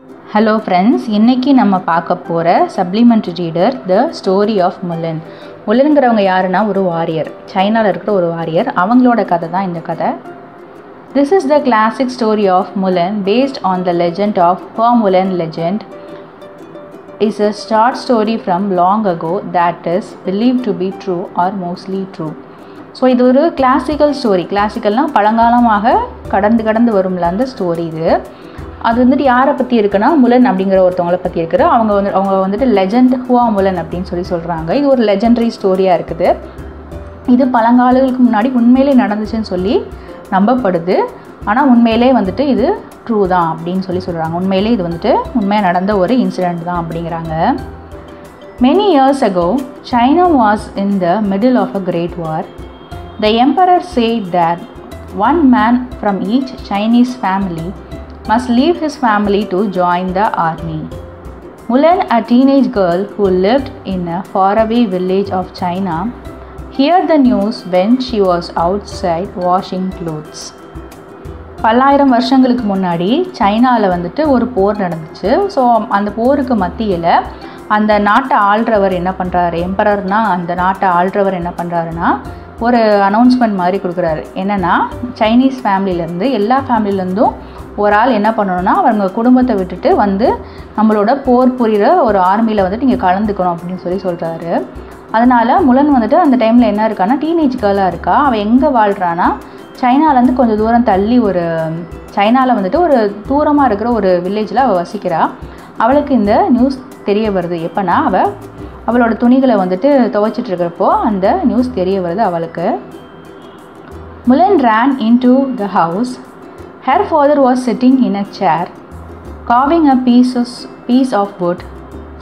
Hello friends, இன்றைக்கி நம்ம பார்க்க போகிற supplementary reader the story of Mulan. முலன்கிறவங்க யாருன்னா ஒரு வாரியர், சைனாவில் இருக்கிற ஒரு வாரியர். அவங்களோட கதை தான் இந்த கதை. This is the classic story of Mulan based on the legend of Hua Mulan legend. Is a short story from long ago that is believed to be true or mostly true. So இது ஒரு classical story. கிளாசிக்கல்னால் பழங்காலமாக கடந்து வரும்ல அந்த story இது. அது வந்துட்டு யாரை பற்றி இருக்குன்னா முலன் அப்படிங்கிற ஒருத்தவங்களை பற்றி இருக்குது. அவங்க வந்துட்டு லெஜண்ட் ஹுவா முலன் அப்படின்னு சொல்கிறாங்க. இது ஒரு லெஜெண்டரி ஸ்டோரியாக இருக்குது. இது பழங்காலங்களுக்கு முன்னாடி உண்மையிலே நடந்துச்சுன்னு சொல்லி நம்பப்படுது. ஆனால் உண்மையிலே வந்துட்டு இது ட்ரூ தான் அப்படின்னு சொல்கிறாங்க. உண்மையிலே இது வந்துட்டு உண்மையாக நடந்த ஒரு இன்சிடெண்ட் தான் அப்படிங்கிறாங்க. Many years ago, China was in the middle of a great war. The emperor said that one man from each Chinese family must leave his family to join the army. Mulan, a teenage girl who lived in a faraway village of China, heard the news when she was outside washing clothes. பல்லாயிரம் வருஷங்களுக்கு முன்னாடி சைனாவில் வந்துட்டு ஒரு போர் நடந்துச்சு. So அந்த போருக்கு மத்தியில் அந்த நாட்டை ஆள்றவர் என்ன பண்ணுறாரு, எம்பரர்னால் அந்த நாட்டை ஆள்றவர் என்ன பண்ணுறாருன்னா ஒரு அனௌன்ஸ்மெண்ட் மாதிரி கொடுக்குறாரு. என்னென்னா சைனீஸ் ஃபேமிலியிலேருந்து எல்லா ஃபேமிலியிலேருந்தும் ஒரு ஆள் என்ன பண்ணணும்னா அவங்க குடும்பத்தை விட்டுட்டு வந்து நம்மளோட போர் புரிகிற ஒரு ஆர்மியில் வந்துட்டு நீங்கள் கலந்துக்கணும் அப்படின்னு சொல்கிறாரு. அதனால் முலன் வந்துட்டு அந்த டைமில் என்ன இருக்கான்னா டீனேஜ் கேர்ளாக இருக்கா. அவள் எங்கே வாழ்கிறான்னா சைனாலேருந்து கொஞ்சம் தூரம் தள்ளி ஒரு சைனாவில் வந்துட்டு ஒரு தூரமாக இருக்கிற ஒரு வில்லேஜில் அவள் வசிக்கிறா. அவளுக்கு இந்த நியூஸ் தெரிய வருது. எப்போனா அவளோட துணிகளை வந்துட்டு துவைச்சிட்டு இருக்கிறப்போ அந்த நியூஸ் தெரிய வருது அவளுக்கு. முலன் ran into the house. Her father was sitting in a chair, carving a piece of wood.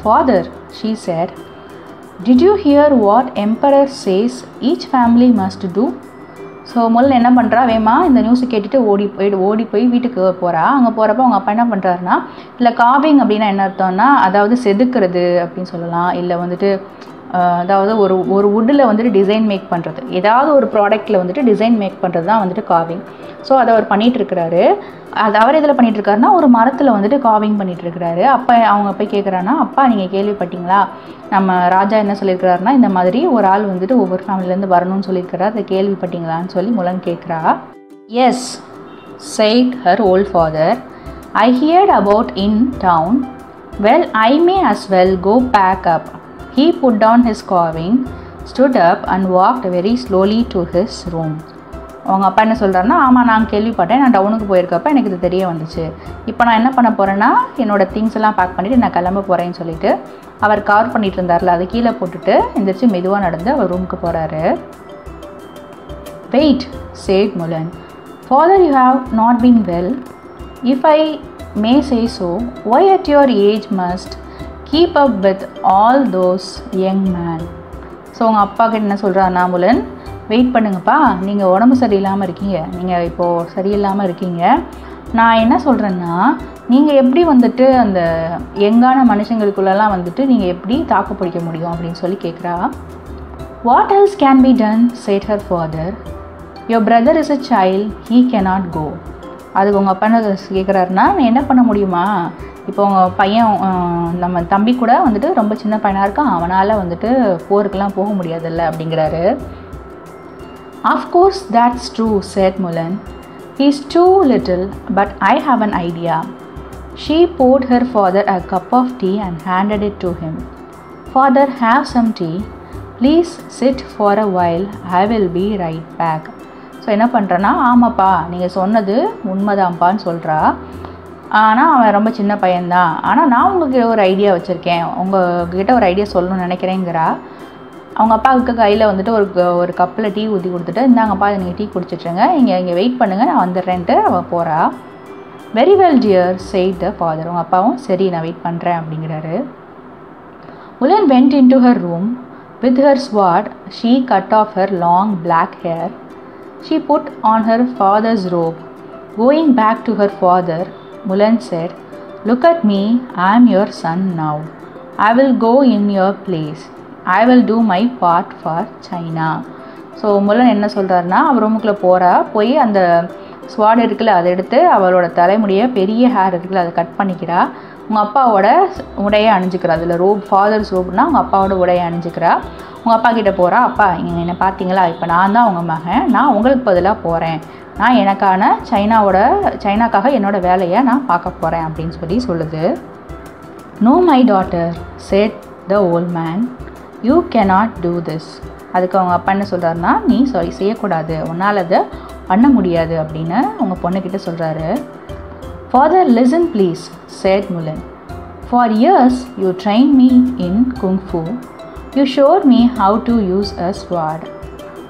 "Father," she said, "did you hear what Emperor says each family must do?" So Mulan என்ன பண்ணுறா, வேமா இந்த நியூஸை கேட்டுட்டு ஓடி போய் வீட்டுக்கு போகிறா. அங்கே போகிறப்ப அவங்க அப்பா என்ன பண்ணுறாருன்னா, இல்லை காவிங் அப்படின்னா என்ன அர்த்தம்னா அதாவது செதுக்கிறது அப்படின்னு சொல்லலாம். இல்லை வந்துட்டு அதாவது ஒரு வுட்டில் வந்துட்டு டிசைன் மேக் பண்ணுறது, ஏதாவது ஒரு ப்ராடக்ட்டில் வந்துட்டு டிசைன் மேக் பண்ணுறது தான் வந்துட்டு காவிங். ஸோ அதை அவர் பண்ணிகிட்ருக்கிறாரு. அது அவர் இதில் பண்ணிகிட்ருக்காருன்னா ஒரு மரத்தில் வந்துட்டு காவிங் பண்ணிகிட்ருக்கிறாரு. அப்போ அவங்க போய் கேட்குறான்னா, அப்பா நீங்கள் கேள்விப்பட்டீங்களா, நம்ம ராஜா என்ன சொல்லியிருக்கிறாருன்னா இந்த மாதிரி ஒரு ஆள் வந்துட்டு ஒவ்வொரு ஃபேமிலியிலேருந்து வரணும்னு சொல்லியிருக்கிறார், அதை கேள்விப்பட்டீங்களான்னு சொல்லி முலன் கேட்குறா. "Yes," said her old father, "I heard about in town. Well, I may as well go pack up." He put down his carving, stood up and walked very slowly to his room. அவங்க அப்பா என்ன சொல்கிறாருன்னா, ஆமாம் நான் கேள்விப்பட்டேன், நான் டவுனுக்கு போயிருக்கப்ப எனக்கு இது தெரிய வந்துச்சு. இப்போ நான் என்ன பண்ண போகிறேன்னா என்னோடய திங்ஸ் எல்லாம் பேக் பண்ணிவிட்டு நான் கிளம்ப போகிறேன்னு சொல்லிட்டு அவர் கார் பண்ணிகிட்டு இருந்தார்ல அதை கீழே போட்டுட்டு எந்திரிச்சு மெதுவாக நடந்து அவர் ரூமுக்கு போகிறாரு. "Wait," said Mulan. "Father, you have not been well. If I may say so, why at your age must keep up with all those young men?" So உங்கள் அப்பா கிட்ட என்ன சொல்கிறாருன்னா, முலன் வெயிட் பண்ணுங்கப்பா, நீங்கள் உடம்பு சரியில்லாமல் இருக்கீங்க, நீங்கள் இப்போது சரியில்லாமல் இருக்கீங்க. நான் என்ன சொல்கிறேன்னா நீங்கள் எப்படி வந்துட்டு அந்த யங்கான மனுஷங்களுக்குள்ளெல்லாம் வந்துட்டு நீங்கள் எப்படி தாக்கு பிடிக்க முடியும் அப்படின்னு சொல்லி கேட்குறா. "What else can be done?" said her father. "Your brother is a child, he cannot go." அதுக்கு உங்கள் அப்பா என்ன கேட்குறாருன்னா, நான் என்ன பண்ண முடியுமா, இப்போ உங்கள் பையன் நம்ம தம்பி கூட வந்துட்டு ரொம்ப சின்ன பையனாக இருக்கான், அவனால் வந்துட்டு போருக்கெல்லாம் போக முடியாதுல்ல அப்படிங்கிறாரு. "Of course that's true," said Mulan. "He's too little, but I have an idea." She poured her father a cup of tea and handed it to him. "Father, have some tea. Please sit for a while. I will be right back." So என்ன பண்ணுறேன்னா, ஆமாப்பா நீங்கள் சொன்னது உண்மைதான்ப்பான்னு சொல்கிறா. ஆனால் அவன் ரொம்ப சின்ன பையன்தான், ஆனால் நான் உங்கள்கிட்ட ஒரு ஐடியா வச்சுருக்கேன், உங்கள்கிட்ட ஒரு ஐடியா சொல்லணும்னு நினைக்கிறேங்கிறா. அவங்க அப்பாவுக்கு கையில் வந்துட்டு ஒரு கப்பில் டீ ஊற்றி கொடுத்துட்டு, இந்தாங்கப்பா நீங்கள் டீ குடிச்சிட்ருங்க, இங்கே வெயிட் பண்ணுங்கள், நான் வந்துடுறேன்ட்டு அவள் போகிறா. "Very well dear," said the father. உங்கள் அப்பாவும் சரி நான் வெயிட் பண்ணுறேன் அப்படிங்கிறாரு. Mulan went into her room. With her sword, she cut off her long black hair. She put on her father's robe. Going back to her father, Mulan said, "Look at me, I am your son now. I will go in your place. I will do my part for China." So Mulan என்ன சொல்கிறாருன்னா, அவர் ரூமுக்குள்ளே போய் அந்த ஸ்வாட் இருக்குல்ல அதை எடுத்து அவளோட தலைமுடியை பெரிய ஹேர் இருக்குல்ல அதை கட் பண்ணிக்கிறா. உங்கள் அப்பாவோட உடையை அணிஞ்சிக்கிறா. அதில் ரோப் ஃபாதர்ஸ் ரோப்னா அவங்க அப்பாவோட உடையை அணிஞ்சிக்கிறா. உங்கள் அப்பா கிட்டே போகிறா. அப்பா இங்கே என்னை பார்த்தீங்களா, இப்போ நான் தான் உங்கள் மகன், நான் உங்களுக்கு பதிலாக போகிறேன், நான் எனக்கான சைனாக்காக என்னோடய வேலையை நான் பார்க்க போகிறேன் அப்படின்னு சொல்லுது. No my daughter said the old man, you cannot do this. அதுக்கு அவங்க அப்பா என்ன சொல்கிறாருன்னா, நீ செய்யக்கூடாது, உன்னால் அதை பண்ண முடியாது அப்படின்னு உங்கள் பொண்ணுக்கிட்ட சொல்கிறாரு. Father, listen please, said Mulan. For years you trained me in Kung Fu. You showed me how to use a sword.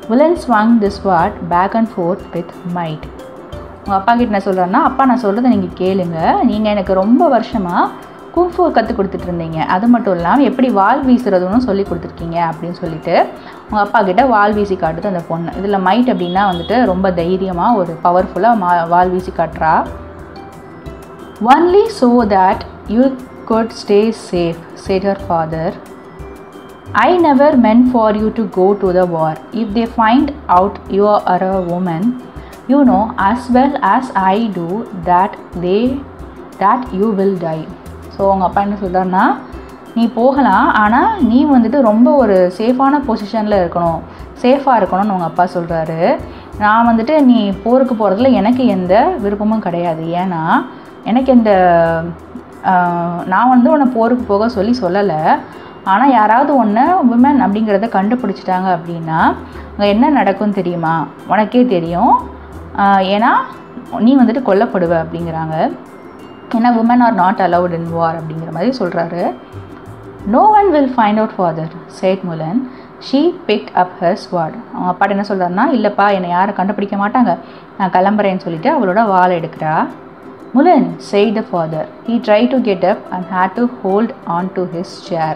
Mulan swung the sword back and forth with might. உங்கள் அப்பா கிட்ட என்ன சொல்கிறாருன்னா, அப்பா நான் சொல்கிறத நீங்கள் கேளுங்க, நீங்கள் எனக்கு ரொம்ப வருஷமாக குங்ஃபூ கற்றுக் கொடுத்துட்டு இருந்தீங்க, அது மட்டும் இல்லாமல் எப்படி வால் வீசுறதுன்னு சொல்லி கொடுத்துருக்கீங்க அப்படின்னு சொல்லிட்டு உங்கள் அப்பா கிட்ட வால் வீசி காட்டுது அந்த பொண்ணு. இதில் மைட் அப்படின்னா வந்துட்டு ரொம்ப தைரியமாக ஒரு பவர்ஃபுல்லாக வால் வீசி காட்டுறா. Only so that you could stay safe, said her father. I never meant for you to go to the war. If they find out you are a woman, you know as well as I do that you will die. So உங்கள் அப்பா என்ன சொல்கிறாருன்னா, நீ போகலாம், ஆனால் நீ வந்துட்டு ரொம்ப ஒரு சேஃபான பொசிஷனில் இருக்கணும், சேஃபாக இருக்கணும்னு உங்கள் அப்பா சொல்கிறாரு. நான் வந்துட்டு நீ போருக்கு போகிறதுல எனக்கு எந்த விருப்பமும் கிடையாது, ஏன்னா எனக்கு நான் வந்து உன்னை போருக்கு போக சொல்லலை, ஆனால் யாராவது ஒன்று விமன் அப்படிங்கிறத கண்டுபிடிச்சிட்டாங்க அப்படின்னா அங்கே என்ன நடக்கும்னு தெரியுமா, உனக்கே தெரியும், ஏன்னா நீ வந்துட்டு கொல்லப்படுவ அப்படிங்கிறாங்க. ஏன்னா women are not allowed in war அப்படிங்கிற மாதிரி சொல்கிறாரு. No one will find out father, said Mulan. She picked up her sword. அவங்க அப்பா என்ன சொல்கிறாருன்னா, இல்லைப்பா என்னை யாரும் கண்டுபிடிக்க மாட்டாங்க, நான் கிளம்புறேன்னு சொல்லிட்டு அவளோட வாளை எடுக்கிறா. Mulan, said the father. He tried to get up and had to hold on to his chair.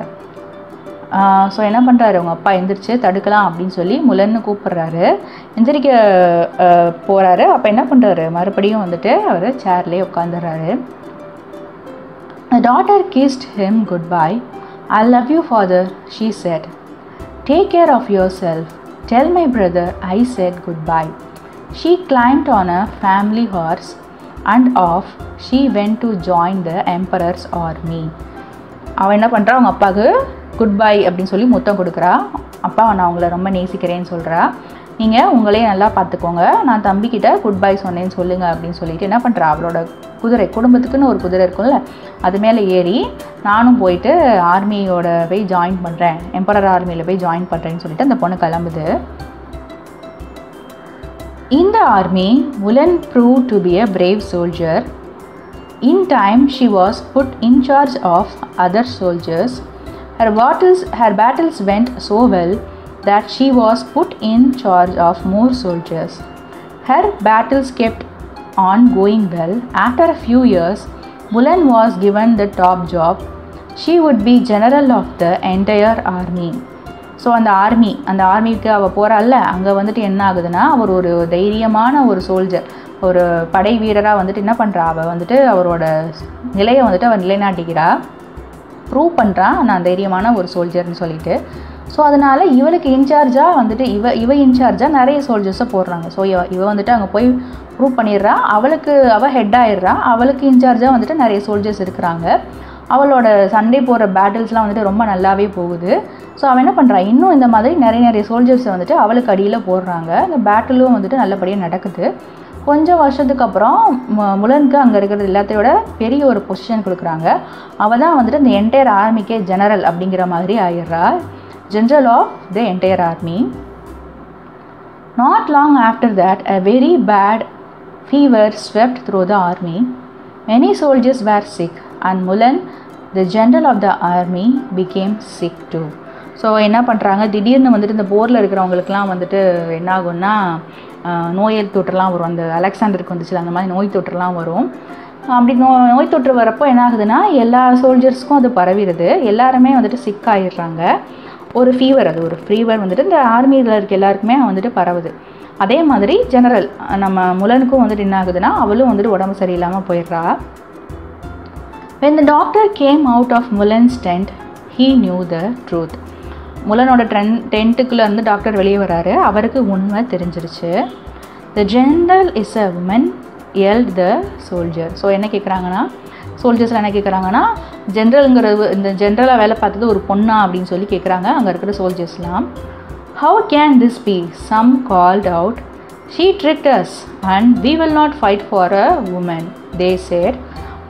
So என்ன பண்ணுறாரு, அவங்க அப்பா எந்திரிச்சு தடுக்கலாம் அப்படின்னு சொல்லி முலன்னு கூப்பிட்றாரு. எந்திரிக்க போகிறாரு. அப்போ என்ன பண்ணுறாரு, மறுபடியும் வந்துட்டு அவர் சேர்லேயே உட்காந்துடுறாரு. The daughter kissed him goodbye. I love you father, she said. Take care of yourself. Tell my brother I said goodbye. She climbed on a family horse and off she went to join the emperor's army. அவன் என்ன பண்ணுறா, அவங்க அப்பாவுக்கு good bye அப்படின்னு சொல்லி முத்தம் கொடுக்குறா. அப்பா நான் உங்களை ரொம்ப நேசிக்கிறேன்னு சொல்கிறா. நீங்கள் உங்களே நல்லா பார்த்துக்கோங்க, நான் தம்பிக்கிட்ட குட் பை சொன்னேன்னு சொல்லுங்கள் அப்படின்னு சொல்லிட்டு என்ன பண்ணுறா, அவளோட குதிரை, குடும்பத்துக்குன்னு ஒரு குதிரை இருக்கும்ல, அது மேலே ஏறி நானும் போயிட்டு ஆர்மியோட போய் ஜாயின் பண்ணுறேன், எம்பரர் ஆர்மியில் போய் ஜாயின் பண்ணுறேன்னு சொல்லிட்டு அந்த பொண்ணு கிளம்புது. In the army, Mulan proved to be a brave soldier. In time, she was put in charge of other soldiers. Her battles went so well that she was put in charge of more soldiers. Her battles kept on going well. After a few years, Mulan was given the top job. She would be general of the entire army. So அந்த ஆர்மிக்கு அவள் போகிறாள்ல, அங்கே வந்துட்டு என்ன ஆகுதுன்னா, அவர் ஒரு தைரியமான ஒரு soldier, ஒரு படை வீரராக வந்துட்டு என்ன பண்ணுறா, அவள் வந்துட்டு அவரோட நிலையை வந்துட்டு அவள் நிலைநாட்டிக்கிறா, ப்ரூவ் பண்ணுறா நான் தைரியமான ஒரு சோல்ஜர்னு சொல்லிட்டு. ஸோ அதனால் இவளுக்கு இன்சார்ஜாக வந்துட்டு இவ இன்சார்ஜாக நிறைய சோல்ஜர்ஸை போடுறாங்க. ஸோ இவ வந்துட்டு அங்கே போய் ப்ரூவ் பண்ணிடுறா, அவள் ஹெட் ஆயிடுறா, அவளுக்கு இன்சார்ஜாக வந்துட்டு நிறைய சோல்ஜர்ஸ் இருக்கிறாங்க. அவளோட சண்டே போகிற பேட்டில்ஸ்லாம் வந்துட்டு ரொம்ப நல்லாவே போகுது. ஸோ அவன் என்ன பண்ணுறா, இன்னும் இந்த மாதிரி நிறைய சோல்ஜர்ஸை வந்துட்டு அவளுக்கு அடியில் போடுறாங்க. அந்த பேட்டிலும் வந்துட்டு நல்லபடியாக நடக்குது. கொஞ்சம் வருஷத்துக்கு அப்புறம் முலனுக்கு அங்கே இருக்கிறது எல்லாத்தையோட பெரிய ஒரு பொசிஷன் கொடுக்குறாங்க. அவள் தான் வந்துட்டு இந்த என்டையர் ஆர்மிக்கே ஜெனரல் அப்படிங்கிற மாதிரி ஆயிடுறா, general of the entire army. Not long after that a very bad fever swept through the army. Many soldiers were sick and Mulan, the general of the army, became sick too. So என்ன பண்ணுறாங்க, திடீர்னு வந்துட்டு இந்த போரில் இருக்கிறவங்களுக்குலாம் வந்துட்டு என்ன ஆகும்னா நோய் தொற்றுலாம் வரும். அந்த அலெக்சாண்டருக்கு வந்துச்சுல அந்த மாதிரி நோய் தொற்றுலாம் வரும். அப்படி நோய் தொற்று வரப்போ என்ன ஆகுதுன்னா எல்லா சோல்ஜர்ஸ்க்கும் அது பரவிடுது, எல்லாருமே வந்துட்டு சிக் ஆகிடுறாங்க. ஒரு ஃபீவர் வந்துட்டு இந்த ஆர்மியில் இருக்க எல்லாருக்குமே வந்துட்டு பரவுது. அதே மாதிரி ஜெனரல் நம்ம முலனுக்கும் வந்துட்டு என்ன ஆகுதுன்னா அவளும் வந்துட்டு உடம்பு சரியில்லாமல் போயிடுறா. When the doctor came out of Mulan's tent, he knew the truth. முலனோட டென்ட்டுக்குள்ளே இருந்து டாக்டர் வெளியே வராரு, அவருக்கு உண்மை தெரிஞ்சிருச்சு. The general is a woman, yelled the soldier. So என்ன கேட்குறாங்கன்னா, சோல்ஜர்ஸில் என்ன கேட்குறாங்கன்னா, ஜென்ரலுங்கிறது இந்த ஜென்ரலாக வேலை பார்த்தது ஒரு பொண்ணா அப்படின்னு சொல்லி கேட்குறாங்க அங்கே இருக்கிற சோல்ஜர்ஸ்லாம். How can this be? Some called out. She tricked us and we will not fight for a woman. They said,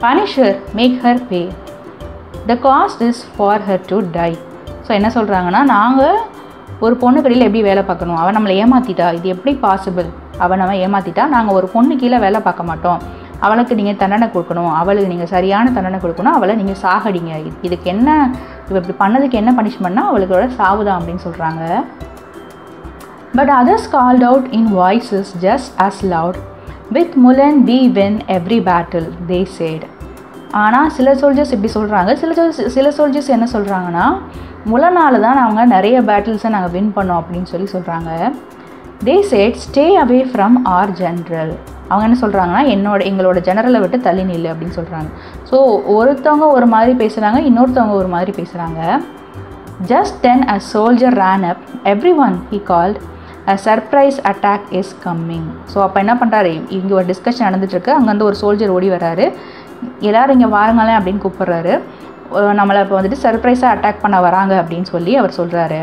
punish her, make her pay. The cost is for her to die. So என்ன சொல்கிறாங்கன்னா, நாங்கள் ஒரு பொண்ணு கடையில் எப்படி வேலை பார்க்கணும், அவள் நம்மளை ஏமாற்றிட்டா, இது எப்படி பாசிபிள், அவள் நம்ம ஏமாற்றிட்டா, நாங்கள் ஒரு பொண்ணு கீழே வேலை பார்க்க மாட்டோம், அவளுக்கு நீங்கள் தண்டனை கொடுக்கணும், அவளுக்கு நீங்கள் சரியான தண்டனை கொடுக்கணும், அவளை நீங்கள் சாகடிங்க, இதுக்கு என்ன, இப்படி பண்ணதுக்கு என்ன பனிஷ்மெண்ட்னா அவளுக்கோட சாவு தான் அப்படின்னு சொல்கிறாங்க. But others called out in voices just as loud, with Mulan we win every battle, they said. ஆனால் சில சோல்ஜர்ஸ் இப்படி சொல்கிறாங்க, சில சோல்ஜர்ஸ் என்ன சொல்கிறாங்கன்னா, முலனால் தான் அவங்க நிறைய பேட்டில்ஸை நாங்கள் வின் பண்ணோம் அப்படின்னு சொல்கிறாங்க. They said, stay away from our general. அவங்க என்ன சொல்கிறாங்கன்னா, எங்களோட ஜெனரலை விட்டு தள்ளி நில்லு அப்படின்னு சொல்கிறாங்க. ஸோ ஒருத்தவங்க ஒரு மாதிரி பேசுகிறாங்க, இன்னொருத்தவங்க ஒரு மாதிரி பேசுகிறாங்க. Just then a soldier ran up. Everyone, he called, a surprise attack is coming. So அப்போ என்ன பண்ணுறாரு, இங்கே ஒரு டிஸ்கஷன் நடந்துட்டுருக்கு, அங்கேருந்து ஒரு சோல்ஜர் ஓடி வராரு, எல்லோரும் இங்கே வாருங்களேன் அப்படின்னு கூப்பிட்றாரு, நம்மளை இப்போ வந்துட்டு சர்ப்ரைஸாக அட்டாக் பண்ண வராங்க அப்படின்னு சொல்லி அவர் சொல்கிறாரு.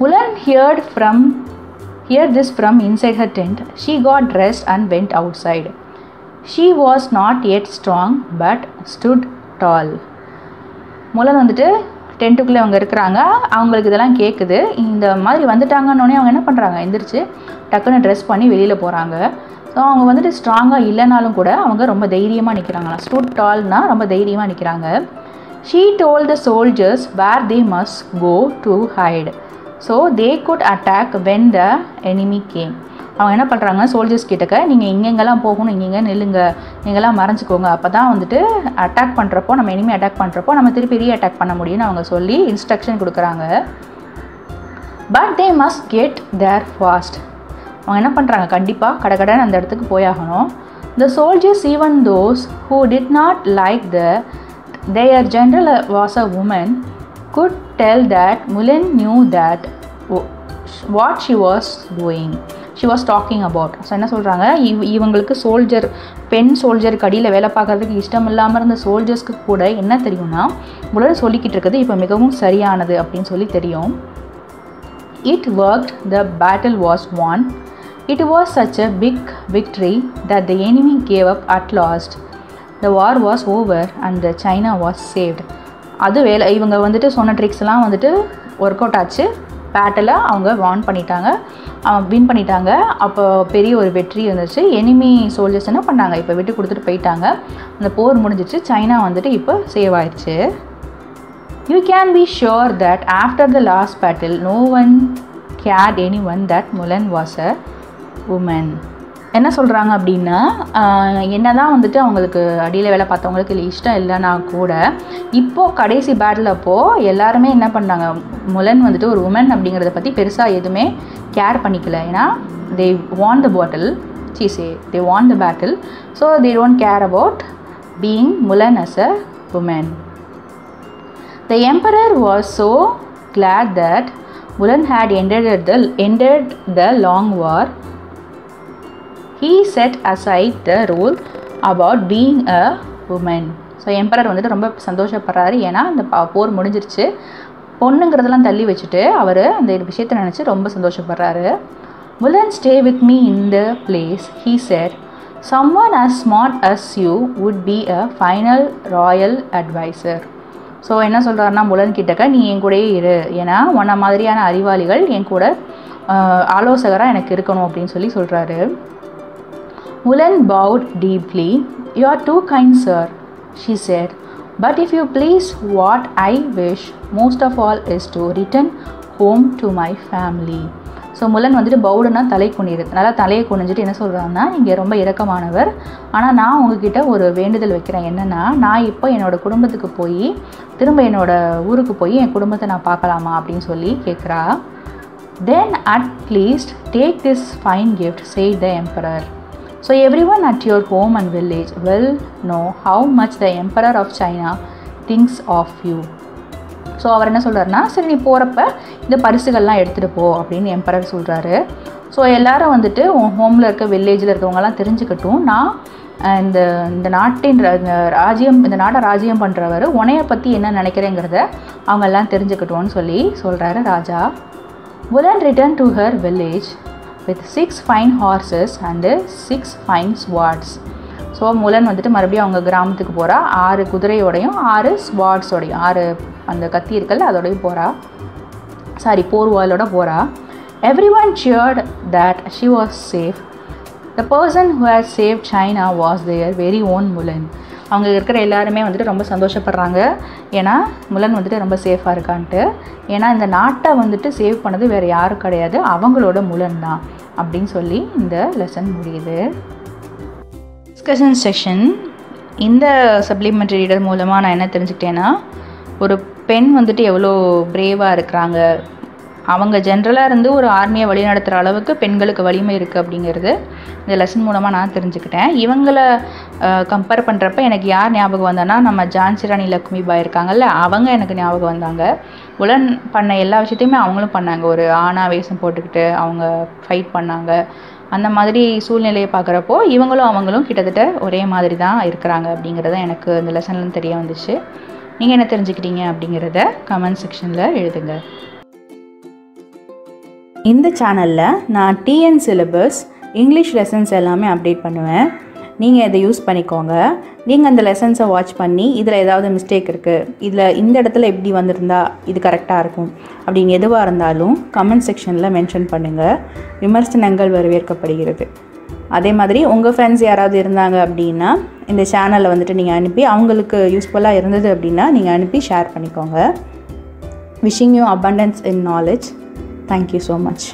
Mulan heard this from inside her tent. She got dressed and went outside. She was not yet strong but stood tall. முலன் வந்துட்டு டென்ட்டுக்குள்ளே அவங்க இருக்கிறாங்க, அவங்களுக்கு இதெல்லாம் கேட்குது, இந்த மாதிரி வந்துட்டாங்கன்னொடனே அவங்க என்ன பண்ணுறாங்க, எந்திரிச்சு டக்குன்னு ட்ரெஸ் பண்ணி வெளியில் போகிறாங்க. ஸோ அவங்க வந்துட்டு ஸ்ட்ராங்காக இல்லைனாலும் கூட அவங்க ரொம்ப தைரியமாக நிற்கிறாங்களா, ஸ்டூட் டால்னால் ரொம்ப தைரியமாக நிற்கிறாங்க. She told the soldiers where they must go to hide, so they could attack when the enemy came. அவங்க என்ன பண்ணுறாங்க, சோல்ஜர்ஸ் கிட்டக்க நீங்கள் இங்கெங்கெல்லாம் போகணும், இங்கெங்கே நில்லுங்க, நீங்கள்லாம் மறைஞ்சிக்கோங்க, அப்போ தான் வந்துட்டு அட்டாக் பண்ணுறப்போ, நம்ம எனிமி அட்டாக் பண்ணுறப்போ நம்ம திருப்பி அட்டாக் பண்ண முடியும்னு அவங்க சொல்லி இன்ஸ்ட்ரக்ஷன் கொடுக்குறாங்க. But they must get there fast. அவங்க என்ன பண்ணுறாங்க, கண்டிப்பாக கடகடன்னு அந்த இடத்துக்கு போயாகணும். The soldiers, even those who did not like their general was a woman, could tell that Mulan knew that what she was doing, she was talking about. So என்ன சொல்கிறாங்க, இவங்களுக்கு பெண் சோல்ஜருக்கு அடியில் வேலை பார்க்குறதுக்கு இஷ்டம் இல்லாமல் இருந்த சோல்ஜர்ஸ்க்கு கூட என்ன தெரியும்னா, முலன் சொல்லிக்கிட்டு இருக்குது இப்போ மிகவும் சரியானது அப்படின்னு சொல்லி தெரியும். It worked, the battle was won. It was such a big victory that the enemy gave up at last. The war was over and the China was saved. அது இவங்க வந்துட்டு சொன்ன ட்ரிக்ஸ்லாம் வந்துட்டு ஒர்க் அவுட் ஆச்சு, பேட்டில் அவங்க win பண்ணிட்டாங்க. அப்போ பெரிய ஒரு வெற்றி இருந்துச்சு. எனிமி சோல்ஜர்ஸ் என்ன பண்ணாங்க, இப்போ விட்டு கொடுத்துட்டு போயிட்டாங்க, அந்த போர் முடிஞ்சிச்சு, சைனா வந்துட்டு இப்போ சேவ் ஆயிடுச்சு. You can be sure that after the last battle no one cared anyone that Mulan was a woman. என்ன சொல்கிறாங்க அப்படின்னா, என்ன தான் வந்துட்டு அவங்களுக்கு அடியில் வேலை பார்த்தவங்களுக்கு இல்லை இஷ்டம் இல்லைன்னா கூட இப்போது கடைசி பேட்டில் அப்போது எல்லாருமே என்ன பண்ணாங்க, முலன் வந்துட்டு ஒரு உமன் அப்படிங்கிறத பற்றி பெருசாக எதுவுமே கேர் பண்ணிக்கல. ஏன்னா they won the battle, so they don't care about being Mulan as a woman. The emperor was so glad that Mulan had ended the long war. He set aside the rule about being a woman. So emperor வந்துட்டு ரொம்ப சந்தோஷப்படுறாரு, ஏன்னா அந்த போர் முடிஞ்சிருச்சு, பொண்ணுங்கிறதெல்லாம் தள்ளி வச்சுட்டு அவர் அந்த விஷயத்தை நினச்சி ரொம்ப சந்தோஷப்படுறாரு. Mulan, stay with me in the place, he said. Someone as smart as you would be a final royal advisor. So என்ன சொல்கிறாருன்னா, முலன் கிட்டக்க நீ என் கூடயே இரு, ஏன்னா உன்ன மாதிரியான அறிவாளிகள் என் கூட ஆலோசகராக எனக்கு இருக்கணும் அப்படின்னு சொல்கிறாரு. Mulan bowed deeply. You are too kind, sir, she said. But if you please, what I wish most of all is to return home to my family. So Mulan வந்துட்டு பவுடுனா தலை குனிது, நல்லா தலையை குனிஞ்சிட்டு என்ன சொல்கிறாங்கன்னா, நீங்கள் ரொம்ப இரக்கமானவர், ஆனால் நான் உங்ககிட்ட ஒரு வேண்டுதல் வைக்கிறேன், என்னென்னா நான் இப்போ என்னோடய குடும்பத்துக்கு போய் திரும்ப என்னோடய ஊருக்கு போய் என் குடும்பத்தை நான் பார்க்கலாமா அப்படின்னு சொல்லி கேட்குறா. Then at least take this fine gift, said the emperor. So everyone at your home and village will know how much the emperor of China thinks of you. So அவர் என்ன சொல்கிறாருன்னா, சரி நீ போகிறப்ப இந்த பரிசுகள்லாம் எடுத்துகிட்டு போ அப்படின்னு எம்பரர் சொல்கிறாரு. ஸோ எல்லாரும் வந்துட்டு ஹோமில் இருக்க வில்லேஜில் இருக்கவங்கலாம் தெரிஞ்சுக்கட்டும், நான் இந்த நாட்டின் இந்த நாட்டை ராஜ்யம் பண்ணுறவர் உன்னைய பற்றி என்ன நினைக்கிறேங்கிறத அவங்க எல்லாம் தெரிஞ்சுக்கட்டும்னு சொல்கிறாரு ராஜா. Mulan returned to her village with 6 fine horses and 6 fine swords. So Mulan வந்துட்டு மறுபடியும் அவங்க கிராமத்துக்கு போகிறா. 6 குதிரையோடையும் 6 ஸ்வார்ட்ஸோடையும், 6 அந்த கத்தி இருக்கல்ல அதோடையும் போகிறா. போர்வாலோட போகிறா. Everyone cheered that she was safe. The person who had saved China was their very own Mulan. அவங்க இருக்கிற எல்லாருமே வந்துட்டு ரொம்ப சந்தோஷப்படுறாங்க. ஏன்னா முலன் வந்துட்டு ரொம்ப சேஃபாக இருக்கான்ட்டு. ஏன்னா இந்த நாட்டை வந்துட்டு சேவ் பண்ணது வேறு யாரும் கிடையாது, அவங்களோட முலன் தான் அப்படின்னு சொல்லி இந்த லெசன் முடியுது. Discussion session. இந்த சப்ளிமெண்ட்ரி ரீடர் மூலமாக நான் என்ன தெரிஞ்சுக்கிட்டேன்னா, ஒரு பெண் வந்துட்டு எவ்வளோ பிரேவாக இருக்கிறாங்க, அவங்க ஜென்ரலாக இருந்து ஒரு ஆர்மியை வழிநடத்துகிற அளவுக்கு பெண்களுக்கு வலிமை இருக்குது அப்படிங்கிறது இந்த லெசன் மூலமாக நான் தெரிஞ்சுக்கிட்டேன். இவங்களை கம்பேர் பண்ணுறப்ப எனக்கு யார் ஞாபகம் வந்தான்னா, நம்ம ஜான்சி ராணி லக்ஷ்மிபாய் இருக்காங்கல்ல, அவங்க எனக்கு ஞாபகம் வந்தாங்க. முலன் பண்ண எல்லா விஷயத்தையுமே அவங்களும் பண்ணாங்க. ஒரு ஆணா வேஷம் போட்டுக்கிட்டு அவங்க ஃபைட் பண்ணாங்க. அந்த மாதிரி சூழ்நிலையை பார்க்குறப்போ அவங்களும் கிட்டத்தட்ட ஒரே மாதிரி தான் இருக்கிறாங்க அப்படிங்கிறத எனக்கு இந்த லெசன்லேருந்து தெரிய வந்துச்சு. நீங்கள் என்ன தெரிஞ்சுக்கிட்டீங்க அப்படிங்கிறத கமெண்ட் செக்ஷனில் எழுதுங்க. இந்த சேனலில் நான் டிஎன் சிலபஸ் இங்கிலீஷ் லெசன்ஸ் எல்லாமே அப்டேட் பண்ணுவேன். நீங்கள் இதை யூஸ் பண்ணிக்கோங்க. நீங்கள் அந்த லெசன்ஸை வாட்ச் பண்ணி இதில் ஏதாவது மிஸ்டேக் இருக்குது, இதில் இந்த இடத்துல எப்படி வந்திருந்தா இது கரெக்டாக இருக்கும் அப்படின்னு எதுவாக இருந்தாலும் கமெண்ட் செக்ஷனில் மென்ஷன் பண்ணுங்கள். விமர்சனங்கள் வரவேற்கப்படுகிறது. அதே மாதிரி உங்கள் ஃப்ரெண்ட்ஸ் யாராவது இருந்தாங்க அப்படின்னா இந்த சேனலை வந்துட்டு நீங்கள் அனுப்பி அவங்களுக்கு யூஸ்ஃபுல்லாக இருந்தது அப்படின்னா நீங்கள் அனுப்பி ஷேர் பண்ணிக்கோங்க. Wishing you abundance in knowledge. Thank you so much.